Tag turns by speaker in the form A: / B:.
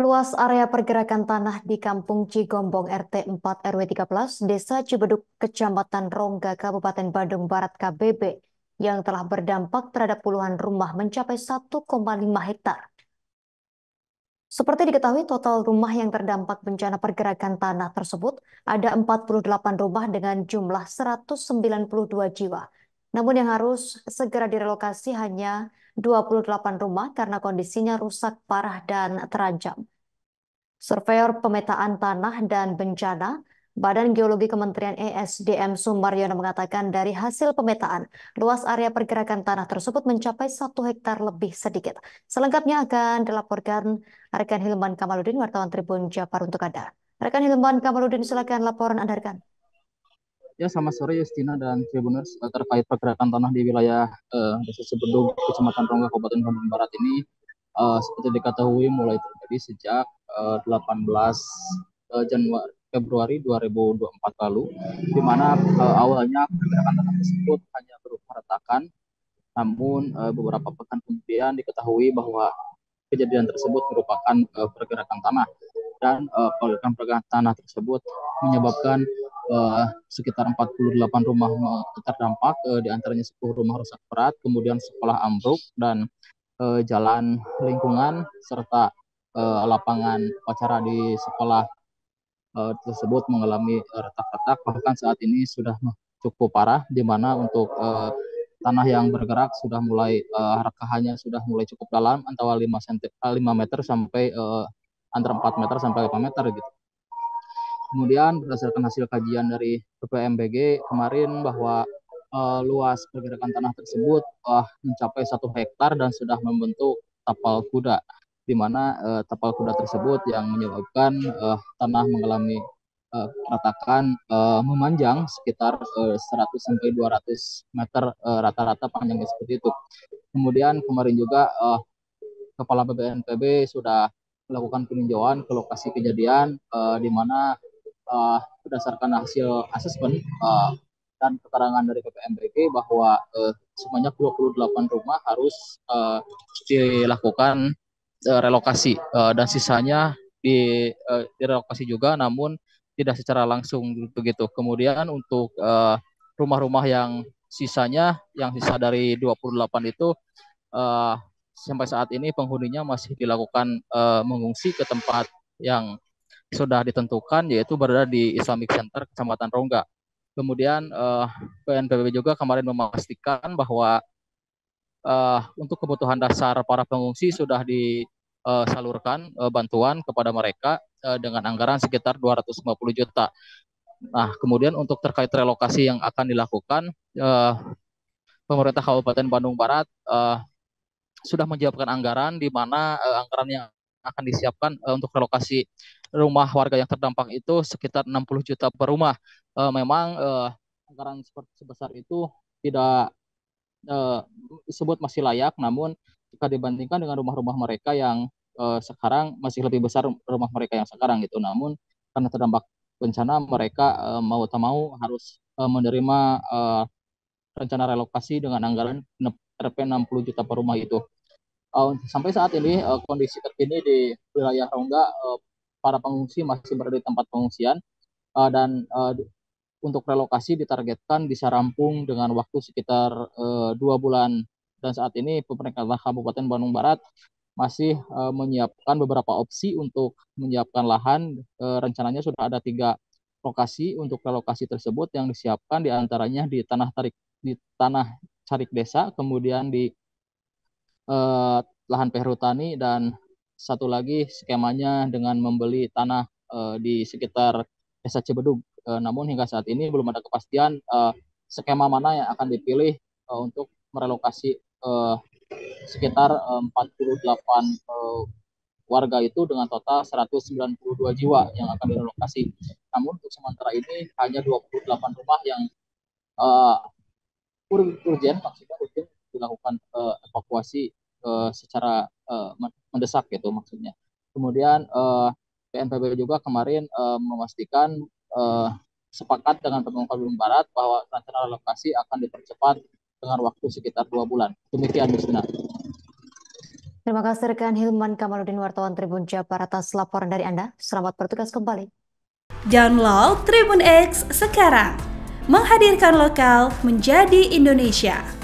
A: Luas area pergerakan tanah di Kampung Cigombong RT 4 RW 13, Desa Cibeduk, Kecamatan Rongga, Kabupaten Bandung Barat KBB, yang telah berdampak terhadap puluhan rumah mencapai 1,5 hektar. Seperti diketahui, total rumah yang terdampak bencana pergerakan tanah tersebut ada 48 rumah dengan jumlah 192 jiwa. Namun yang harus segera direlokasi hanya 28 rumah karena kondisinya rusak parah dan terancam. Surveyor Pemetaan Tanah dan Bencana, Badan Geologi Kementerian ESDM Sumaryono mengatakan dari hasil pemetaan, luas area pergerakan tanah tersebut mencapai 1 hektar lebih sedikit. Selengkapnya akan dilaporkan rekan Hilman Kamaludin, wartawan Tribun Japar untuk Anda. Rekan Hilman Kamaludin, silakan laporan Anda rekan.
B: Ya, selamat sore Justina dan Tribuners. Terkait pergerakan tanah di wilayah Desa Cibeduk, Kecamatan Rongga, Kabupaten Bandung Barat ini, seperti diketahui mulai terjadi sejak 18 Januari Februari 2024 lalu, di mana awalnya pergerakan tanah tersebut hanya berupa retakan, namun beberapa pekan kemudian diketahui bahwa kejadian tersebut merupakan pergerakan tanah dan pergerakan tanah tersebut menyebabkan sekitar 48 rumah terdampak, di antaranya 10 rumah rusak berat, kemudian sekolah ambruk dan jalan lingkungan serta lapangan upacara di sekolah tersebut mengalami retak-retak, bahkan saat ini sudah cukup parah, di mana untuk tanah yang bergerak sudah mulai rekahannya sudah mulai cukup dalam antara 5 meter sampai antara 4 meter sampai 5 meter gitu. Kemudian berdasarkan hasil kajian dari PPMBG kemarin bahwa luas pergerakan tanah tersebut mencapai 1 hektar dan sudah membentuk tapal kuda, di mana tapal kuda tersebut yang menyebabkan tanah mengalami ratakan memanjang sekitar 100 sampai 200 meter rata-rata panjangnya seperti itu. Kemudian kemarin juga Kepala BBNPB sudah melakukan peninjauan ke lokasi kejadian, di mana berdasarkan hasil asesmen dan keterangan dari PPMBG bahwa sebanyak 28 rumah harus dilakukan relokasi, dan sisanya direlokasi juga, namun tidak secara langsung begitu. Kemudian untuk rumah-rumah yang sisanya, yang sisa dari 28 itu, uh, sampai saat ini penghuninya masih dilakukan mengungsi ke tempat yang sudah ditentukan, yaitu berada di Islamic Center Kecamatan Rongga. Kemudian BNPB juga kemarin memastikan bahwa untuk kebutuhan dasar para pengungsi sudah disalurkan bantuan kepada mereka dengan anggaran sekitar 250 juta. Nah, kemudian untuk terkait relokasi yang akan dilakukan, pemerintah Kabupaten Bandung Barat sudah menyiapkan anggaran, di mana anggaran yang akan disiapkan untuk relokasi rumah warga yang terdampak itu sekitar 60 juta per rumah. Memang anggaran seperti sebesar itu tidak disebut masih layak, namun jika dibandingkan dengan rumah-rumah mereka yang sekarang, masih lebih besar rumah mereka yang sekarang gitu. Namun karena terdampak bencana, mereka mau tak mau harus menerima rencana relokasi dengan anggaran Rp 60 juta per rumah itu. Sampai saat ini kondisi terkini di wilayah Rongga, para pengungsi masih berada di tempat pengungsian, dan untuk relokasi ditargetkan bisa rampung dengan waktu sekitar 2 bulan. Dan saat ini pemerintah Kabupaten Bandung Barat masih menyiapkan beberapa opsi untuk menyiapkan lahan. Rencananya sudah ada 3 lokasi untuk relokasi tersebut yang disiapkan, diantaranya di tanah Carik Desa, kemudian di lahan perhutani, dan satu lagi skemanya dengan membeli tanah di sekitar Desa Cibedug. Namun hingga saat ini belum ada kepastian skema mana yang akan dipilih untuk merelokasi sekitar 48 warga itu dengan total 192 jiwa yang akan direlokasi. Namun untuk sementara ini hanya 28 rumah yang uh, urgen, maksudnya urgen dilakukan evakuasi secara mendesak gitu maksudnya. Kemudian BNPB juga kemarin memastikan sepakat dengan pemerintah Bandung Barat bahwa rencana relokasi akan dipercepat dengan waktu sekitar 2 bulan. Demikian, Mustina.
A: Terima kasih rekan Hilman Kamaludin wartawan Tribun Jabar atas laporan dari Anda. Selamat bertugas kembali.
C: Download Tribun X sekarang, menghadirkan lokal menjadi Indonesia.